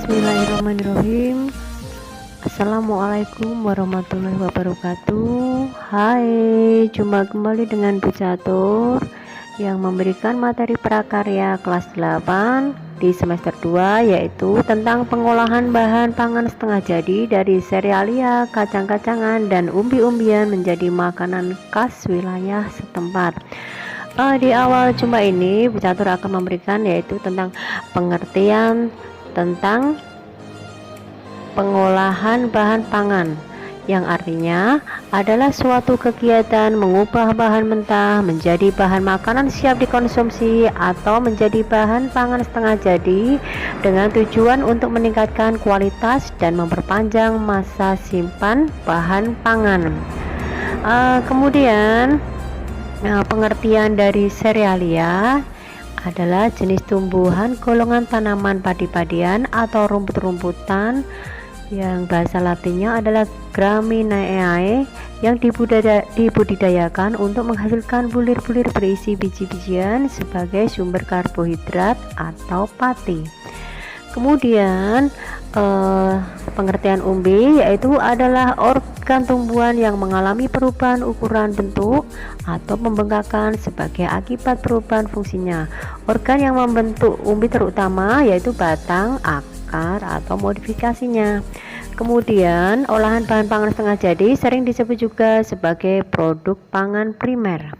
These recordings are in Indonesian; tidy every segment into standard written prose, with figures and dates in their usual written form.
Bismillahirrahmanirrahim. Assalamualaikum warahmatullahi wabarakatuh. Hai, jumpa kembali dengan Bu Catur yang memberikan materi prakarya kelas 8 di semester 2, yaitu tentang pengolahan bahan pangan setengah jadi dari serealia, kacang-kacangan, dan umbi-umbian menjadi makanan khas wilayah setempat. Di awal jumpa ini Bu Catur akan memberikan yaitu tentang pengertian tentang pengolahan bahan pangan, yang artinya adalah suatu kegiatan mengubah bahan mentah menjadi bahan makanan siap dikonsumsi atau menjadi bahan pangan setengah jadi dengan tujuan untuk meningkatkan kualitas dan memperpanjang masa simpan bahan pangan. Kemudian pengertian dari serealia adalah jenis tumbuhan golongan tanaman padi-padian atau rumput-rumputan yang bahasa latinnya adalah Gramineae yang dibudidayakan untuk menghasilkan bulir-bulir berisi biji-bijian sebagai sumber karbohidrat atau pati. Kemudian pengertian umbi yaitu adalah organ tumbuhan yang mengalami perubahan ukuran bentuk atau pembengkakan sebagai akibat perubahan fungsinya. Organ yang membentuk umbi terutama yaitu batang, akar, atau modifikasinya. Kemudian olahan bahan pangan setengah jadi sering disebut juga sebagai produk pangan primer.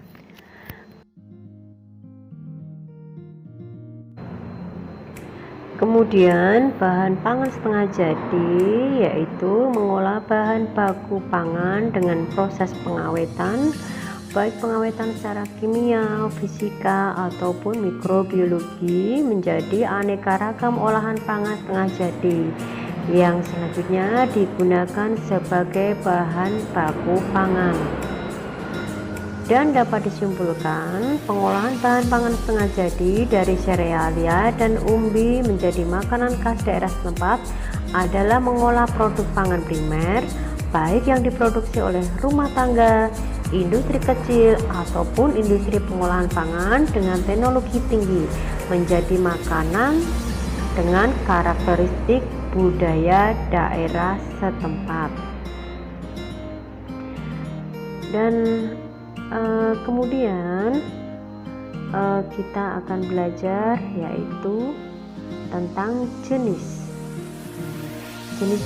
Kemudian bahan pangan setengah jadi yaitu mengolah bahan baku pangan dengan proses pengawetan, baik pengawetan secara kimia, fisika, ataupun mikrobiologi menjadi aneka ragam olahan pangan setengah jadi yang selanjutnya digunakan sebagai bahan baku pangan. Dan dapat disimpulkan, pengolahan bahan pangan setengah jadi dari serealia dan umbi menjadi makanan khas daerah setempat adalah mengolah produk pangan primer, baik yang diproduksi oleh rumah tangga, industri kecil, ataupun industri pengolahan pangan dengan teknologi tinggi, menjadi makanan dengan karakteristik budaya daerah setempat. Dan kemudian kita akan belajar yaitu tentang jenis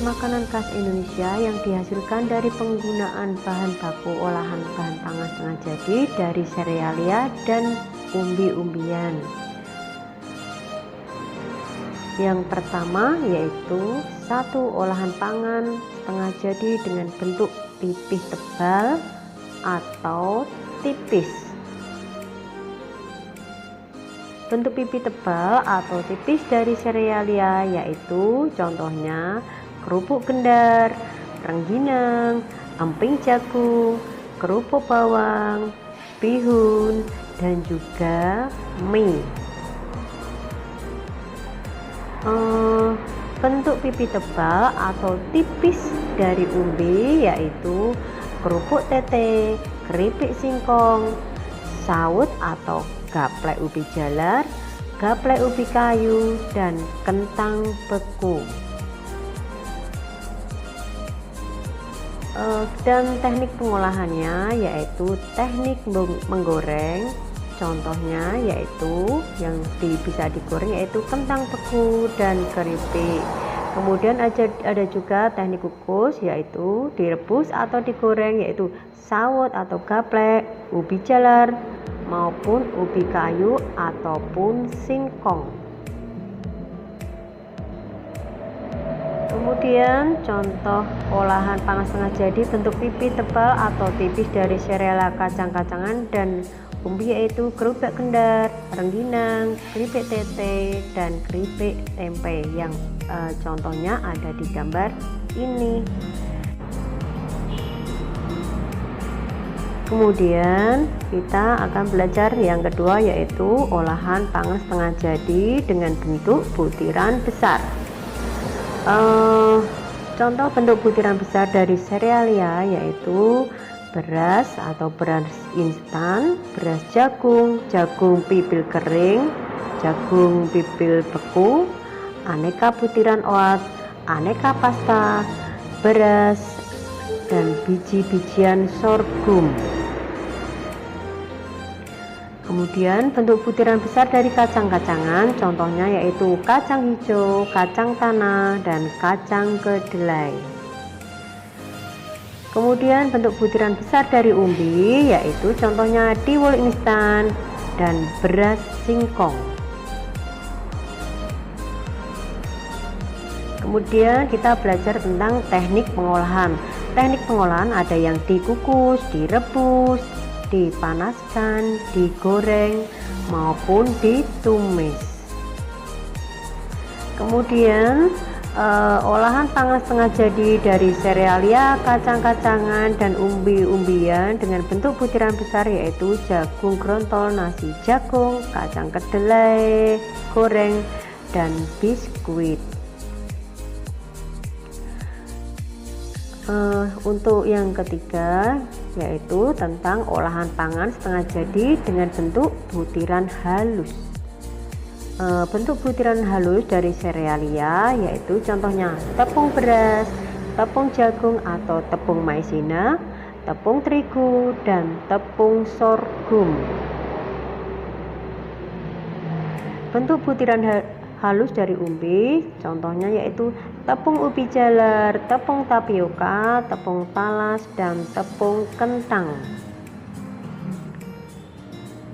makanan khas Indonesia yang dihasilkan dari penggunaan bahan baku olahan bahan pangan setengah jadi dari serealia dan umbi-umbian. Yang pertama yaitu satu olahan pangan setengah jadi dengan bentuk pipih tebal atau tipis. Bentuk pipih tebal atau tipis dari serealia yaitu contohnya kerupuk gendar, rengginang, emping jagung, kerupuk bawang, bihun, dan juga mie. Bentuk pipih tebal atau tipis dari umbi yaitu kerupuk tete, keripik singkong, sawut atau gaplek ubi jalar, gaplek ubi kayu, dan kentang beku. Dan teknik pengolahannya yaitu teknik menggoreng. Contohnya yaitu yang bisa digoreng yaitu kentang beku dan keripik. Kemudian ada juga teknik kukus yaitu direbus atau digoreng yaitu sawut atau gaplek, ubi jalar maupun ubi kayu ataupun singkong. Kemudian contoh olahan pangan setengah jadi bentuk pipi tebal atau tipis dari sereal kacang-kacangan dan umbi, yaitu keripik kendar, rengginang, keripik tete, dan keripik tempe yang contohnya ada di gambar ini. Kemudian kita akan belajar yang kedua, yaitu olahan pangan setengah jadi dengan bentuk butiran besar. Contoh bentuk butiran besar dari serealia yaitu beras atau beras instan, beras jagung, jagung pipil kering, jagung pipil beku, aneka butiran oat, aneka pasta, beras, dan biji-bijian sorghum. Kemudian bentuk butiran besar dari kacang-kacangan, contohnya yaitu kacang hijau, kacang tanah, dan kacang kedelai. Kemudian bentuk butiran besar dari umbi, yaitu contohnya tiwul instan dan beras singkong. Kemudian kita belajar tentang teknik pengolahan. Teknik pengolahan ada yang dikukus, direbus, dipanaskan, digoreng, maupun ditumis. Kemudian olahan pangan setengah jadi dari serealia, kacang-kacangan, dan umbi-umbian dengan bentuk butiran besar yaitu jagung grontol, nasi jagung, kacang kedelai goreng, dan biskuit. Untuk yang ketiga yaitu tentang olahan pangan setengah jadi dengan bentuk butiran halus. Bentuk butiran halus dari serealia yaitu contohnya tepung beras, tepung jagung atau tepung maizena, tepung terigu, dan tepung sorghum. Bentuk butiran halus dari umbi contohnya yaitu tepung ubi jalar, tepung tapioka, tepung talas, dan tepung kentang.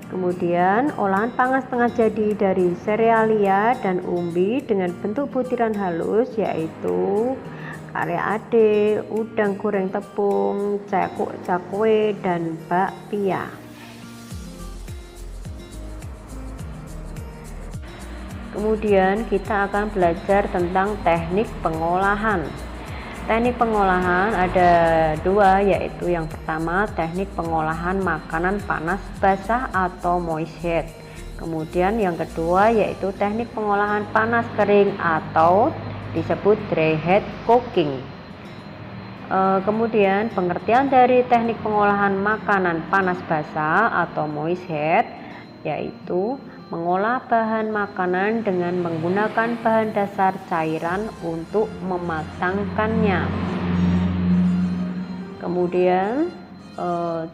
Kemudian olahan pangan setengah jadi dari serealia dan umbi dengan bentuk butiran halus yaitu kare ade, udang goreng tepung, cakwe, dan bakpia. Kemudian kita akan belajar tentang teknik pengolahan. Teknik pengolahan ada dua, yaitu yang pertama teknik pengolahan makanan panas basah atau moist heat. Kemudian yang kedua yaitu teknik pengolahan panas kering atau disebut dry heat cooking. Kemudian pengertian dari teknik pengolahan makanan panas basah atau moist heat yaitu mengolah bahan makanan dengan menggunakan bahan dasar cairan untuk mematangkannya. Kemudian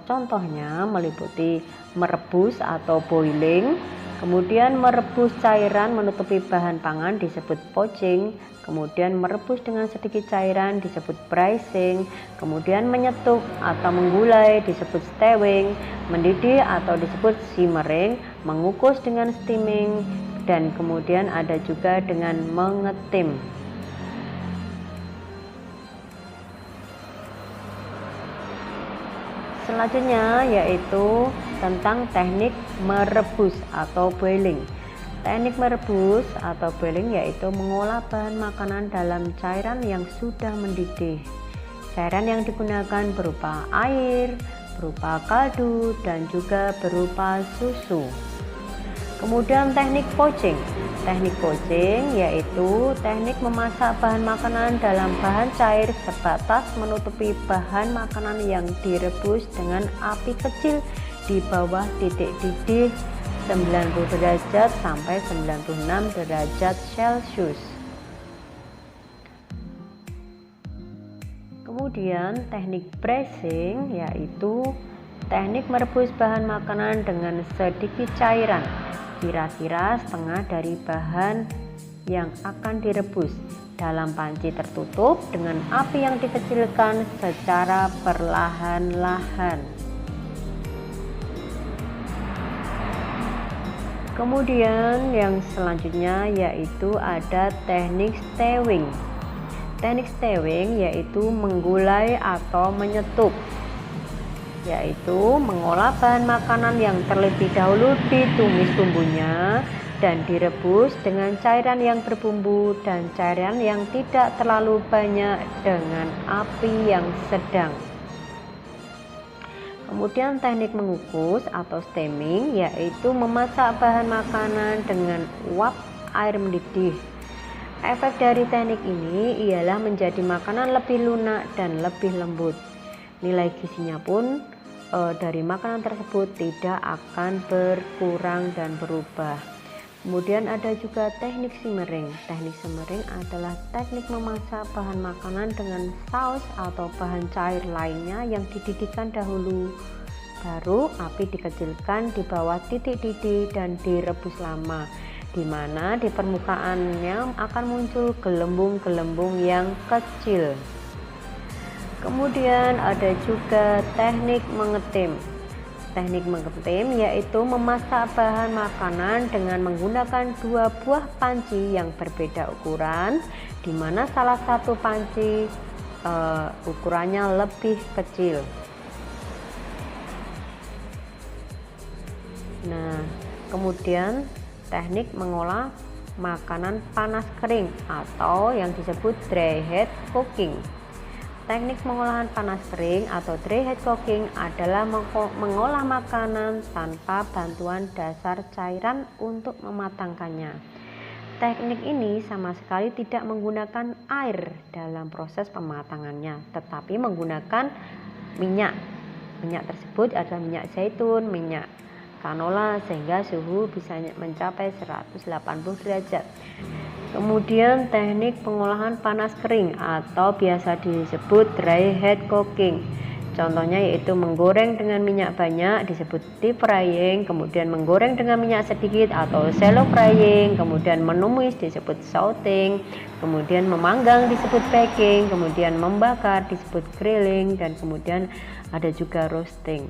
contohnya meliputi merebus atau boiling, kemudian merebus cairan menutupi bahan pangan disebut poaching, kemudian merebus dengan sedikit cairan disebut braising, kemudian menyetuk atau menggulai disebut stewing, mendidih atau disebut simmering, mengukus dengan steaming, dan kemudian ada juga dengan mengetim. Selanjutnya yaitu tentang teknik merebus atau boiling. Teknik merebus atau boiling yaitu mengolah bahan makanan dalam cairan yang sudah mendidih. Cairan yang digunakan berupa air, berupa kaldu, dan juga berupa susu. Kemudian teknik poaching. Teknik poaching yaitu teknik memasak bahan makanan dalam bahan cair sebatas menutupi bahan makanan yang direbus dengan api kecil di bawah titik didih 90 derajat sampai 96 derajat Celcius. Kemudian teknik braising yaitu teknik merebus bahan makanan dengan sedikit cairan, kira-kira setengah dari bahan yang akan direbus dalam panci tertutup dengan api yang dikecilkan secara perlahan-lahan. Kemudian yang selanjutnya yaitu ada teknik stewing. teknik stewing yaitu menggulai atau menyetup, yaitu mengolah bahan makanan yang terlebih dahulu ditumis bumbunya dan direbus dengan cairan yang berbumbu dan cairan yang tidak terlalu banyak dengan api yang sedang. Kemudian teknik mengukus atau steaming yaitu memasak bahan makanan dengan uap air mendidih. Efek dari teknik ini ialah menjadi makanan lebih lunak dan lebih lembut. Nilai gizinya pun dari makanan tersebut tidak akan berkurang dan berubah. Kemudian ada juga teknik simmering. Teknik simmering adalah teknik memasak bahan makanan dengan saus atau bahan cair lainnya yang dididihkan dahulu. Baru api dikecilkan di bawah titik didih dan direbus lama, di mana di permukaannya akan muncul gelembung-gelembung yang kecil. Kemudian ada juga teknik mengetim. Teknik mengetim yaitu memasak bahan makanan dengan menggunakan dua buah panci yang berbeda ukuran, di mana salah satu panci ukurannya lebih kecil. Nah, kemudian teknik mengolah makanan panas kering atau yang disebut dry heat cooking. Teknik pengolahan panas kering atau dry heat cooking adalah mengolah makanan tanpa bantuan dasar cairan untuk mematangkannya. Teknik ini sama sekali tidak menggunakan air dalam proses pematangannya, tetapi menggunakan minyak. Minyak tersebut adalah minyak zaitun, minyak canola, sehingga suhu bisa mencapai 180 derajat. Kemudian teknik pengolahan panas kering atau biasa disebut dry heat cooking. Contohnya yaitu menggoreng dengan minyak banyak disebut deep frying, kemudian menggoreng dengan minyak sedikit atau shallow frying, kemudian menumis disebut sauteing, kemudian memanggang disebut baking, kemudian membakar disebut grilling, dan kemudian ada juga roasting.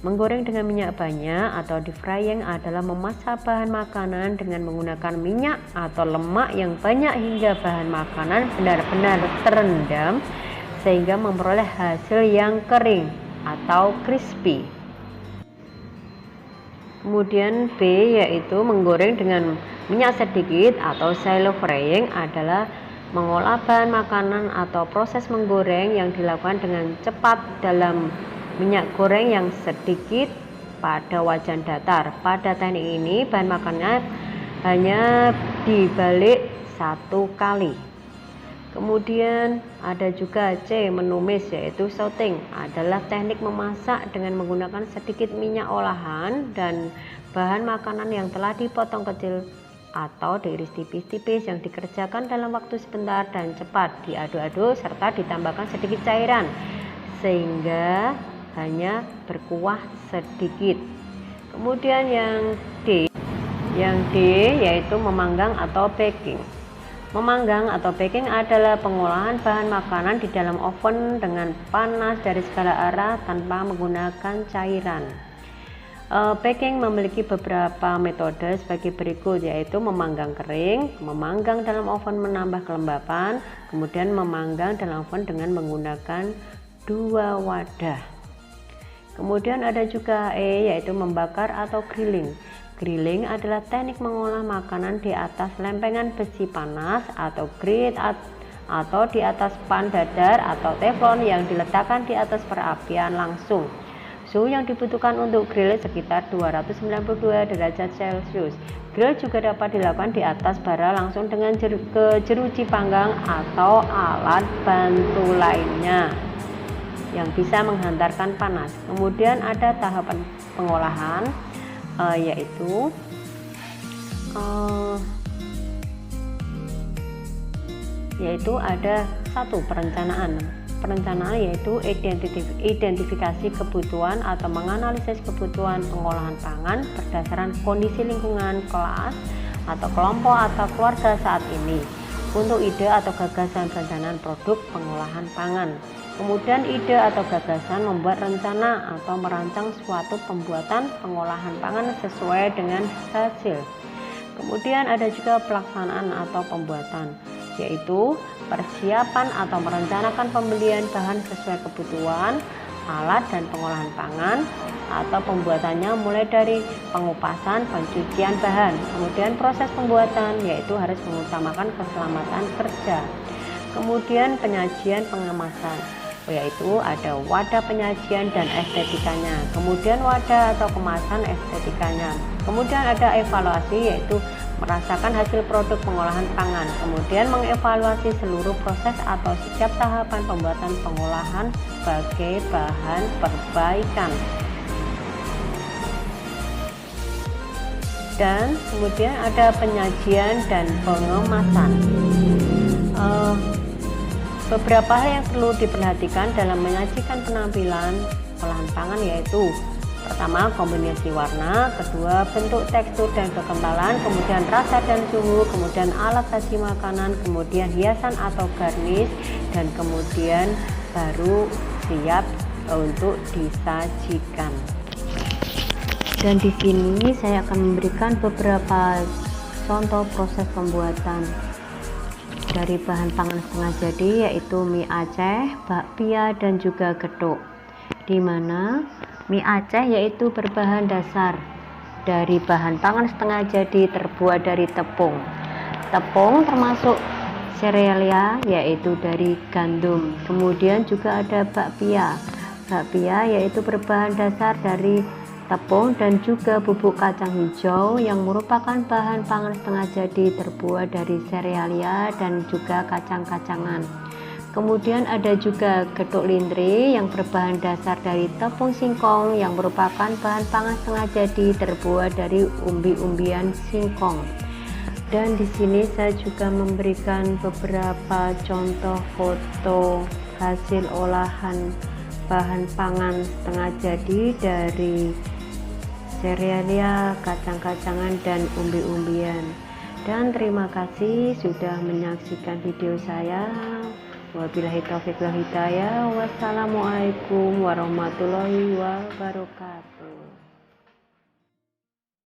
Menggoreng dengan minyak banyak atau deep frying adalah memasak bahan makanan dengan menggunakan minyak atau lemak yang banyak hingga bahan makanan benar-benar terendam sehingga memperoleh hasil yang kering atau crispy. Kemudian B yaitu menggoreng dengan minyak sedikit atau shallow frying adalah mengolah bahan makanan atau proses menggoreng yang dilakukan dengan cepat dalam minyak goreng yang sedikit pada wajan datar. Pada teknik ini bahan makannya hanya dibalik satu kali. Kemudian ada juga C, menumis yaitu sauteing, adalah teknik memasak dengan menggunakan sedikit minyak olahan dan bahan makanan yang telah dipotong kecil atau diiris tipis-tipis yang dikerjakan dalam waktu sebentar dan cepat, diaduk-aduk serta ditambahkan sedikit cairan sehingga hanya berkuah sedikit. Kemudian yang D yaitu memanggang atau baking. Memanggang atau baking adalah pengolahan bahan makanan di dalam oven dengan panas dari segala arah tanpa menggunakan cairan. Baking memiliki beberapa metode sebagai berikut, yaitu memanggang kering, memanggang dalam oven menambah kelembapan, kemudian memanggang dalam oven dengan menggunakan dua wadah. Kemudian ada juga E, yaitu membakar atau grilling. Grilling adalah teknik mengolah makanan di atas lempengan besi panas atau grit atau di atas pan dadar atau teflon yang diletakkan di atas perapian langsung. Suhu yang dibutuhkan untuk grill sekitar 292 derajat Celcius. Grill juga dapat dilakukan di atas bara langsung dengan jeruji panggang atau alat bantu lainnya yang bisa menghantarkan panas. Kemudian ada tahapan pengolahan yaitu ada satu perencanaan yaitu identifikasi kebutuhan atau menganalisis kebutuhan pengolahan pangan berdasarkan kondisi lingkungan, kelas atau kelompok atau keluarga saat ini untuk ide atau gagasan perencanaan produk pengolahan pangan. Kemudian ide atau gagasan membuat rencana atau merancang suatu pembuatan pengolahan pangan sesuai dengan hasil. Kemudian ada juga pelaksanaan atau pembuatan. yaitu persiapan atau merencanakan pembelian bahan sesuai kebutuhan, alat dan pengolahan pangan, atau pembuatannya mulai dari pengupasan, pencucian bahan. Kemudian proses pembuatan yaitu harus mengutamakan keselamatan kerja. Kemudian penyajian pengemasan, yaitu ada wadah penyajian dan estetikanya, kemudian wadah atau kemasan estetikanya. Kemudian ada evaluasi, yaitu merasakan hasil produk pengolahan pangan, kemudian mengevaluasi seluruh proses atau setiap tahapan pembuatan pengolahan sebagai bahan perbaikan. Dan kemudian ada penyajian dan pengemasan. Beberapa hal yang perlu diperhatikan dalam menyajikan penampilan olahan pangan yaitu: pertama, kombinasi warna, kedua, bentuk, tekstur dan kekentalan, kemudian rasa dan suhu, kemudian alat saji makanan, kemudian hiasan atau garnish, dan kemudian baru siap untuk disajikan. Dan di sini saya akan memberikan beberapa contoh proses pembuatan dari bahan pangan setengah jadi, yaitu mie Aceh, bakpia dan juga getuk. Di mana mie Aceh yaitu berbahan dasar dari bahan pangan setengah jadi terbuat dari tepung. Tepung termasuk serealia yaitu dari gandum. Kemudian juga ada bakpia. Bakpia yaitu berbahan dasar dari tepung dan juga bubuk kacang hijau yang merupakan bahan pangan setengah jadi terbuat dari serealia dan juga kacang-kacangan. Kemudian ada juga getuk lindri yang berbahan dasar dari tepung singkong yang merupakan bahan pangan setengah jadi terbuat dari umbi-umbian singkong. Dan di sini saya juga memberikan beberapa contoh foto hasil olahan bahan pangan setengah jadi dari serealia, kacang-kacangan dan umbi-umbian. Dan terima kasih sudah menyaksikan video saya. Wabillahi taufiq wal hidayah. Wassalamualaikum warahmatullahi wabarakatuh.